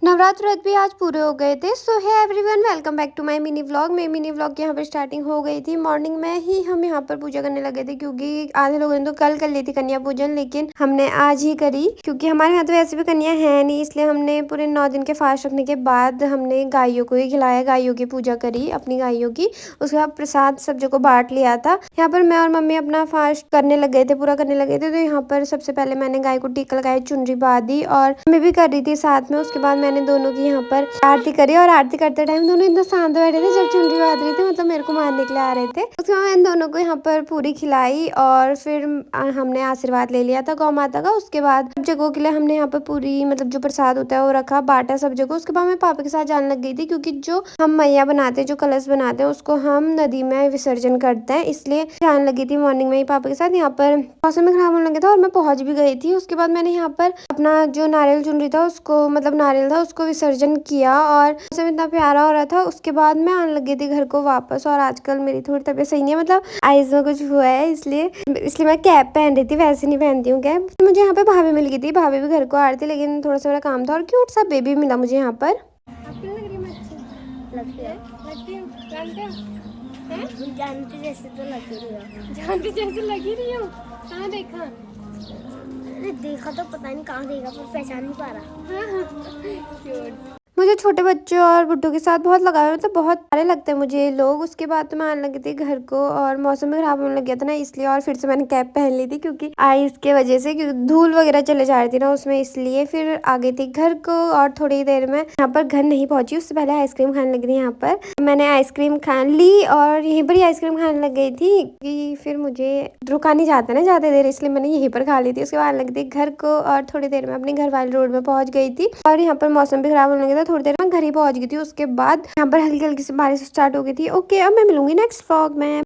नवरात्र व्रत भी आज पूरे हो गए थे। So hi everyone, welcome back to my mini vlog. मेरी मिनी व्लॉग की यहाँ पर स्टार्टिंग हो गई थी। मॉर्निंग में ही हम यहाँ पर पूजा करने लगे थे, क्योंकि आधे लोगों ने तो कल कर ली थी कन्या पूजन, लेकिन हमने आज ही करी क्योंकि हमारे यहाँ तो वैसे भी कन्या है नहीं। इसलिए हमने पूरे 9 दिन के फास्ट रखने के बाद हमने गायों को ही खिलाया, गायों की पूजा करी अपनी गायों की। उसके बाद प्रसाद सब जगह बांट लिया था। यहाँ पर मैं और मम्मी अपना फास्ट करने लग गए थे, पूरा करने लगे थे। तो यहाँ पर सबसे पहले मैंने गाय को टीका लगाया, चुनरी बांधी और मैं भी कर रही थी साथ में। उसके बाद मैंने दोनों की यहाँ पर आरती करी और आरती करते टाइम दोनों इतना शांत बैठे थे जब चुनरी बांध रही थी, मतलब मेरे को मारने के लिए आ रहे थे। उसके बाद मैंने दोनों को यहाँ पर पूरी खिलाई और फिर हमने आशीर्वाद ले लिया था गौ माता का। उसके बाद सब जगहों के लिए हमने यहाँ पर पूरी मतलब जो प्रसाद होता है वो रखा, बांटा सब जगह। उसके बाद मैं पापा के साथ जाने लग गई थी, क्योंकि जो हम मैया बनाते हैं, जो कलश बनाते हैं, उसको हम नदी में विसर्जन करते हैं, इसलिए जाने लगी थी मॉर्निंग में ही पापा के साथ। यहाँ पर मौसम खराब होने लगा था और मैं पहुंच भी गई थी। उसके बाद मैंने यहाँ पर अपना जो नारियल चुनरी था उसको, मतलब नारियल था, उसको विसर्जन किया और मौसम इतना प्यारा हो रहा था। उसके बाद मैं आने लगी थी घर को वापस। और आजकल मेरी थोड़ी तबीयत सही नहीं है, मतलब आईज में कुछ हुआ है, इसलिए इसलिए मैं कैप पहन रही थी, वैसे नहीं पहनती हूँ कैप। मुझे यहाँ पे भाभी मिल गई थी, भाभी भी घर को आ रही थी, लेकिन थोड़ा सा मेरा काम था। और क्यूट सा बेबी मिला मुझे यहाँ पर। आपको लग रही है अच्छी? लगती है, लगती है, जानते हो? जानती जैसे तो लगी रही हो, जानती जैसे लगी रही हो। कहाँ देखा? देखा तो पता नहीं कहाँ देखा, पर पहचान नहीं पा रहा। मुझे छोटे बच्चों और बुड्ढों के साथ बहुत लगाव है, मतलब बहुत प्यारे लगते हैं मुझे ये लोग। उसके बाद तो मैं आने लगी थी घर को और मौसम भी खराब होने लग गया था ना, इसलिए। और फिर से मैंने कैप पहन ली थी क्योंकि आइस के वजह से, क्योंकि धूल वगैरह चले जा रही थी ना उसमें, इसलिए फिर आ गई थी घर को। और थोड़ी देर में यहाँ पर घर नहीं पहुंची, उससे पहले आइसक्रीम खाने लगी थी। यहाँ पर मैंने आइसक्रीम खा ली और यहीं पर ही आइसक्रीम खाने लग गई थी कि फिर मुझे रुका नहीं जाता ना ज्यादा देर, इसलिए मैंने यहीं पर खा ली थी। उसके बाद लगी थी घर को और थोड़ी देर में अपने घर वाले रोड में पहुंच गई थी। और यहाँ पर मौसम भी खराब होने लगा था, थोड़ी देर में घर ही पहुंच गई थी। उसके बाद यहाँ पर हल्की हल्की सी बारिश स्टार्ट हो गई थी। ओके, अब मैं मिलूंगी नेक्स्ट व्लॉग में।